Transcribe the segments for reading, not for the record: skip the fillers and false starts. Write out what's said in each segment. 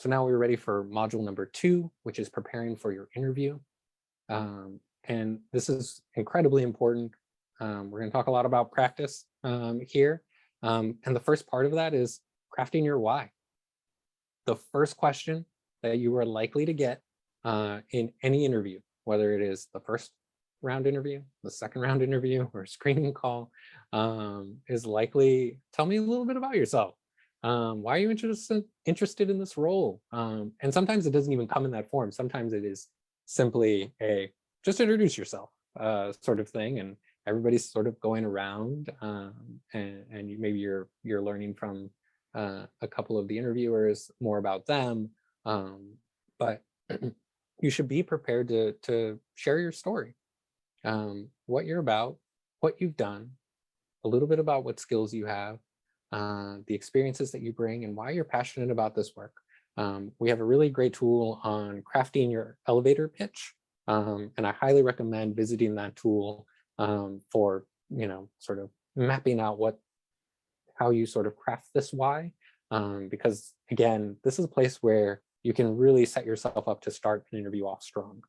So now we're ready for module number 2, which is preparing for your interview. And this is incredibly important. We're going to talk a lot about practice here. And the first part of that is crafting your why. The first question that you are likely to get in any interview, whether it is the first round interview, the second round interview, or screening call, is likely, tell me a little bit about yourself. Why are you interested in this role? And sometimes it doesn't even come in that form. Sometimes it is simply a just introduce yourself sort of thing, and everybody's sort of going around, and maybe you're learning from a couple of the interviewers more about them, but you should be prepared to share your story, what you're about, what you've done, a little bit about what skills you have, the experiences that you bring, and why you're passionate about this work. We have a really great tool on crafting your elevator pitch, and I highly recommend visiting that tool for, sort of mapping out how you sort of craft this why, because again, this is a place where you can really set yourself up to start an interview off strong.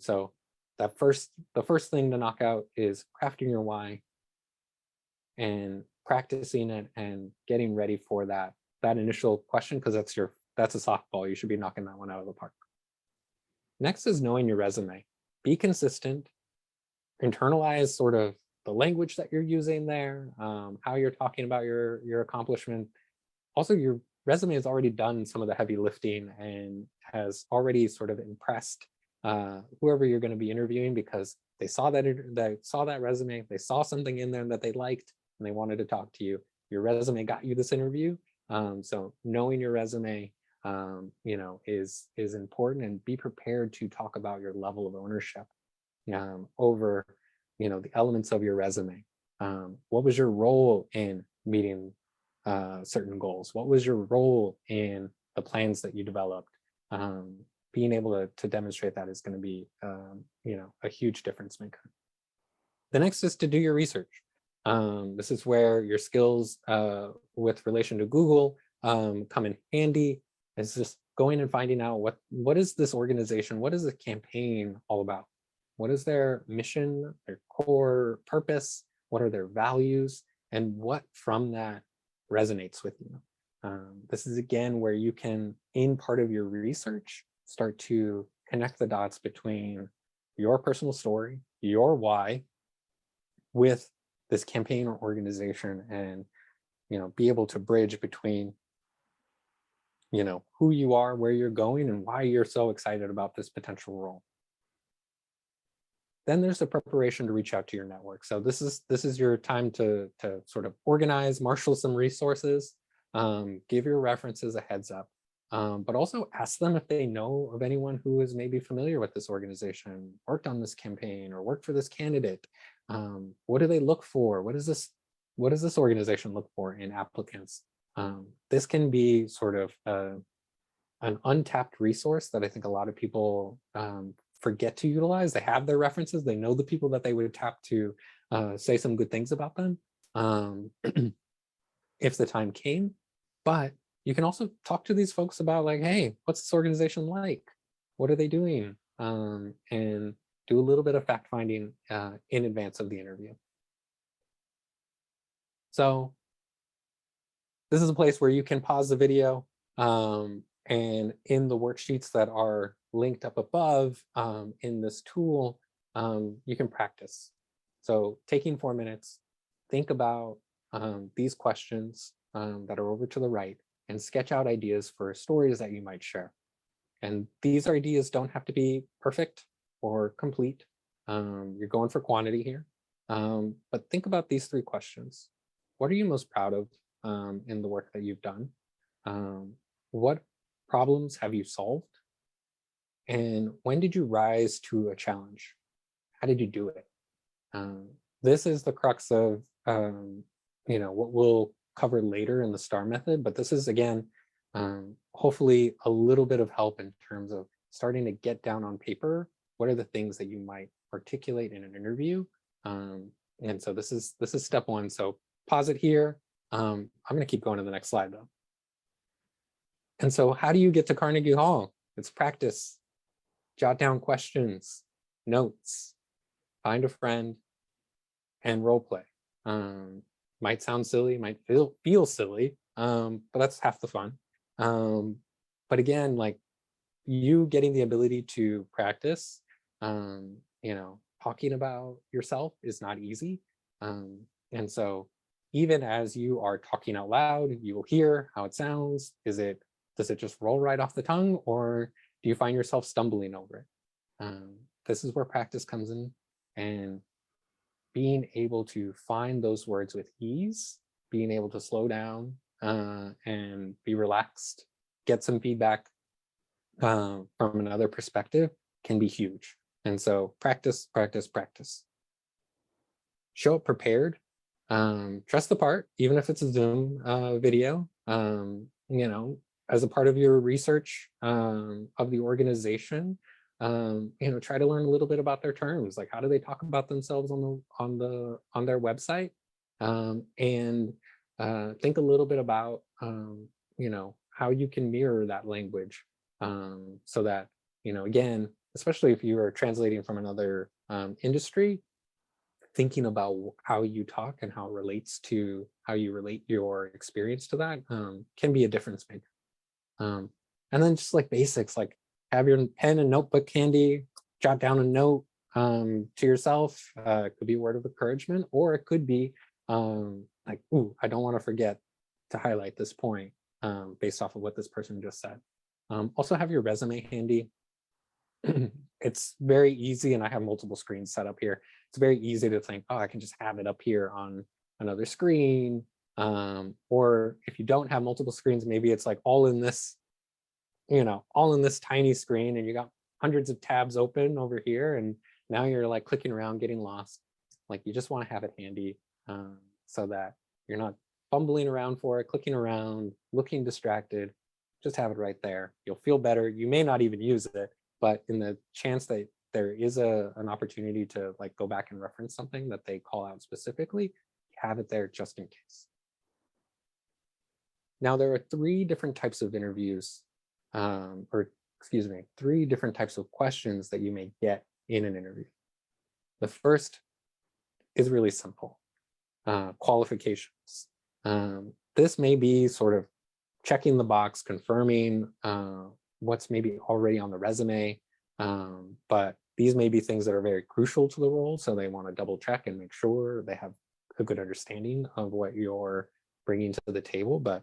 So the first thing to knock out is crafting your why and practicing it and getting ready for that initial question, because that's a softball. You should be knocking that one out of the park. Next is knowing your resume. Be consistent, internalize sort of the language that you're using there, how you're talking about your accomplishment. Also, your resume has already done some of the heavy lifting and has already sort of impressed whoever you're going to be interviewing, because they saw that resume, they saw something in there that they liked, and they wanted to talk to you. Your resume got you this interview. So knowing your resume, is important, and be prepared to talk about your level of ownership over, the elements of your resume. What was your role in meeting certain goals? What was your role in the plans that you developed? Being able to demonstrate that is going to be, a huge difference maker. The next is to do your research. This is where your skills with relation to Google come in handy. It's just going and finding out what is this organization, what is the campaign all about? What is their mission, their core purpose? What are their values? And what from that resonates with you? This is again where you can, in part of your research, start to connect the dots between your personal story, your why, with this campaign or organization, and be able to bridge between who you are, where you're going, and why you're so excited about this potential role. Then there's the preparation to reach out to your network. So this is your time to sort of organize, marshal some resources, give your references a heads up, but also ask them if they know of anyone who is maybe familiar with this organization, worked on this campaign, or worked for this candidate. What do they look for? What does this organization look for in applicants? This can be sort of an untapped resource that I think a lot of people forget to utilize. They have their references, they know the people that they would tap to say some good things about them if the time came. But you can also talk to these folks about, like, hey, what's this organization like? What are they doing? And do a little bit of fact finding in advance of the interview. So this is a place where you can pause the video, and in the worksheets that are linked up above in this tool, you can practice. So taking 4 minutes, think about these questions that are over to the right, and sketch out ideas for stories that you might share. And these ideas don't have to be perfect or complete. You're going for quantity here. But think about these 3 questions. What are you most proud of in the work that you've done? What problems have you solved? And when did you rise to a challenge? How did you do it? This is the crux of what we'll cover later in the STAR method, but this is, again, hopefully a little bit of help in terms of starting to get down on paper what are the things that you might articulate in an interview. And so this is step 1. So pause it here. I'm going to keep going to the next slide though. And so how do you get to Carnegie Hall? It's practice, jot down questions, notes, find a friend, and role play. Might sound silly, might feel silly, but that's half the fun. But again, like you getting the ability to practice, talking about yourself is not easy. And so even as you are talking out loud, you will hear how it sounds. Does it just roll right off the tongue, or do you find yourself stumbling over it? This is where practice comes in, and being able to find those words with ease, being able to slow down and be relaxed, get some feedback from another perspective can be huge. And so practice, practice, practice. Show up prepared. Dress the part, even if it's a Zoom video. As a part of your research of the organization, try to learn a little bit about their terms, like how do they talk about themselves on their website, and think a little bit about how you can mirror that language, so that again, especially if you are translating from another industry, thinking about how you talk and how it relates to how you relate your experience to that can be a difference maker. And then just like basics, like have your pen and notebook handy, jot down a note to yourself. It could be a word of encouragement, or it could be like, ooh, I don't want to forget to highlight this point based off of what this person just said. Also have your resume handy. It's very easy, and I have multiple screens set up here. It's very easy to think, oh, I can just have it up here on another screen. Or if you don't have multiple screens, maybe it's like all in this tiny screen, and you got hundreds of tabs open over here, and now you're like clicking around, getting lost. Like you just want to have it handy so that you're not fumbling around for it, clicking around, looking distracted. Just have it right there. You'll feel better. You may not even use it, but in the chance that there is an opportunity to like go back and reference something that they call out specifically, you have it there just in case. Now, there are three different types of interviews, three different types of questions that you may get in an interview. The first is really simple, qualifications. This may be sort of checking the box, confirming what's maybe already on the resume, but these may be things that are very crucial to the role, so they want to double check and make sure they have a good understanding of what you're bringing to the table. But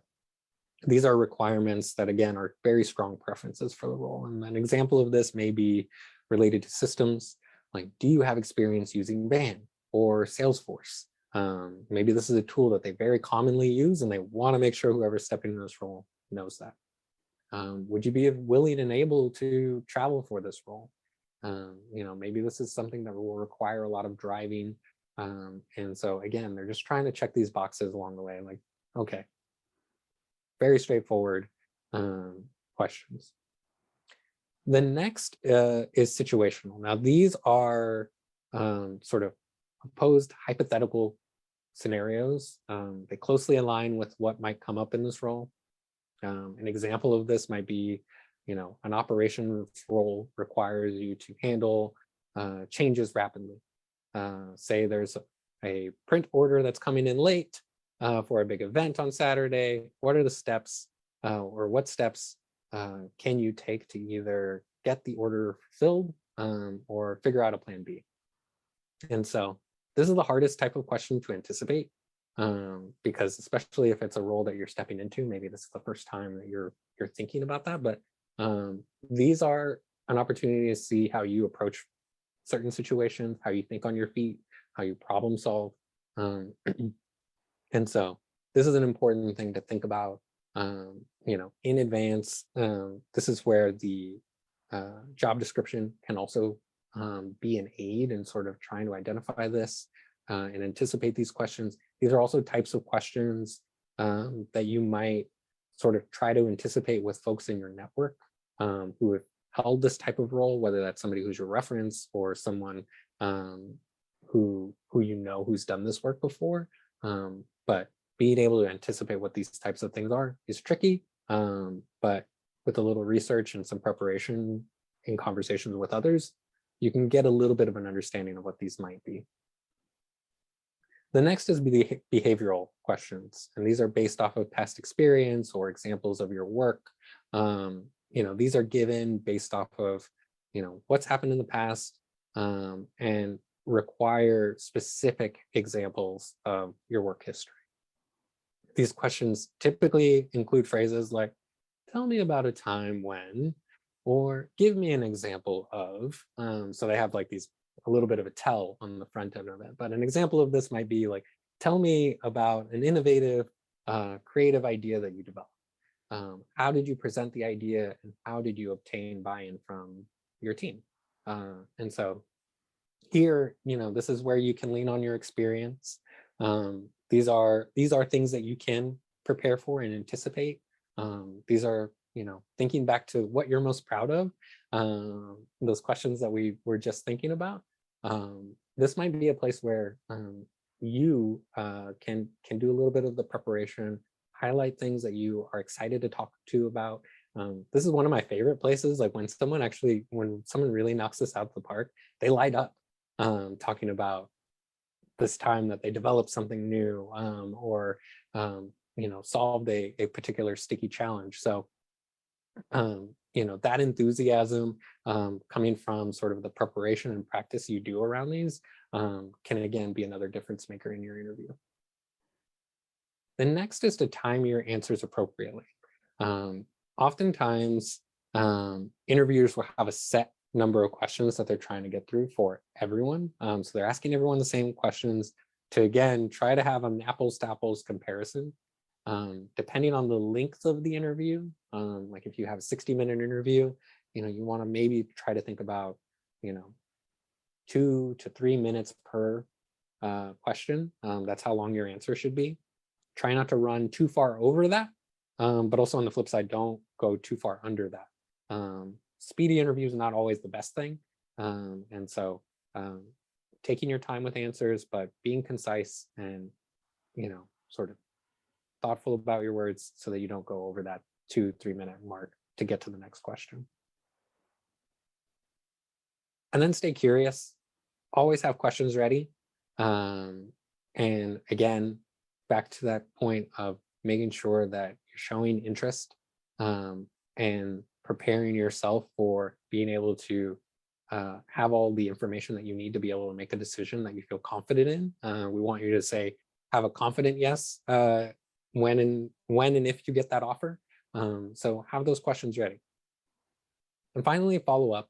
these are requirements that, again, are very strong preferences for the role. And an example of this may be related to systems, like, do you have experience using Van or Salesforce? Maybe this is a tool that they very commonly use, and they want to make sure whoever's stepping into this role knows that. Would you be willing and able to travel for this role? Maybe this is something that will require a lot of driving. And so again, they're just trying to check these boxes along the way, like, okay, very straightforward questions. The next is situational. Now, these are sort of proposed hypothetical scenarios. They closely align with what might come up in this role. An example of this might be, an operations role requires you to handle changes rapidly. Say there's a print order that's coming in late for a big event on Saturday. What are the steps or what steps can you take to either get the order filled or figure out a plan B? And so this is the hardest type of question to anticipate because especially if it's a role that you're stepping into, maybe this is the first time that you're thinking about that, but these are an opportunity to see how you approach certain situations, how you think on your feet, how you problem solve. And so this is an important thing to think about, in advance. This is where the job description can also be an aid in sort of trying to identify this and anticipate these questions. These are also types of questions that you might sort of try to anticipate with folks in your network who have held this type of role, whether that's somebody who's your reference or someone who's done this work before. But being able to anticipate what these types of things are is tricky, But with a little research and some preparation in conversations with others, you can get a little bit of an understanding of what these might be. The next is behavioral questions, and these are based off of past experience or examples of your work. These are given based off of, what's happened in the past, and require specific examples of your work history. These questions typically include phrases like, tell me about a time when, or give me an example of. So they have like these, a little bit of a tell on the front end of it. But an example of this might be like, tell me about an innovative, creative idea that you developed. How did you present the idea, and how did you obtain buy-in from your team? And so here, this is where you can lean on your experience. These are things that you can prepare for and anticipate. These are, thinking back to what you're most proud of, those questions that we were just thinking about. This might be a place where you can do a little bit of the preparation, highlight things that you are excited to talk to about. This is one of my favorite places. Like when someone really knocks this out of the park, they light up talking about this time that they developed something new, or solved a particular sticky challenge. So that enthusiasm coming from sort of the preparation and practice you do around these can again be another difference maker in your interview. The next is to time your answers appropriately. Oftentimes, interviewers will have a set number of questions that they're trying to get through for everyone. So they're asking everyone the same questions to, again, try to have an apples to apples comparison. Depending on the length of the interview, like if you have a 60-minute interview, you want to maybe try to think about, 2 to 3 minutes per question. That's how long your answer should be. Try not to run too far over that, but also on the flip side, don't go too far under that. Speedy interviews is not always the best thing. And so taking your time with answers, but being concise and, sort of thoughtful about your words so that you don't go over that 2-3 minute mark to get to the next question. And then stay curious, always have questions ready. And again, back to that point of making sure that you're showing interest and preparing yourself for being able to have all the information that you need to be able to make a decision that you feel confident in. We want you to have a confident yes when and if you get that offer. So have those questions ready. And finally, follow up.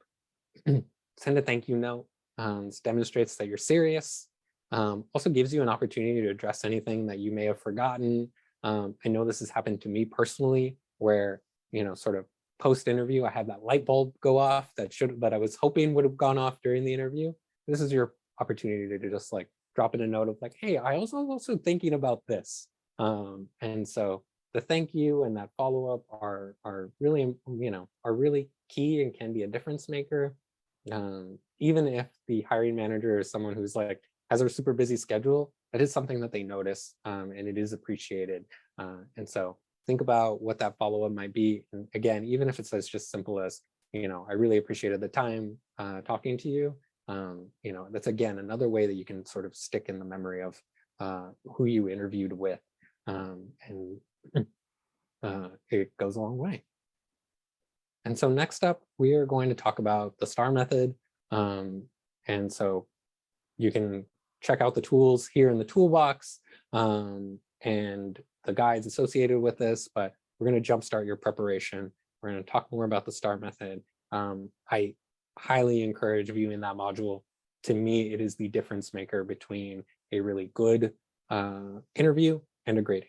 Send a thank you note. This demonstrates that you're serious. Also gives you an opportunity to address anything that you may have forgotten. I know this has happened to me personally, where sort of post-interview, I had that light bulb go off that I was hoping would have gone off during the interview. This is your opportunity to just like drop in a note of like, hey, I was also thinking about this. And so the thank you and that follow-up are really key and can be a difference maker. Even if the hiring manager is someone who's like has a super busy schedule, that is something that they notice, and it is appreciated. And so think about what that follow-up might be. And again, even if it's as just simple as, I really appreciated the time talking to you. That's again another way that you can sort of stick in the memory of who you interviewed with, and it goes a long way. And so next up, we are going to talk about the STAR method. And so you can check out the tools here in the toolbox and the guides associated with this, but we're going to jumpstart your preparation. We're going to talk more about the STAR method. I highly encourage viewing that module. To me, it is the difference maker between a really good interview and a great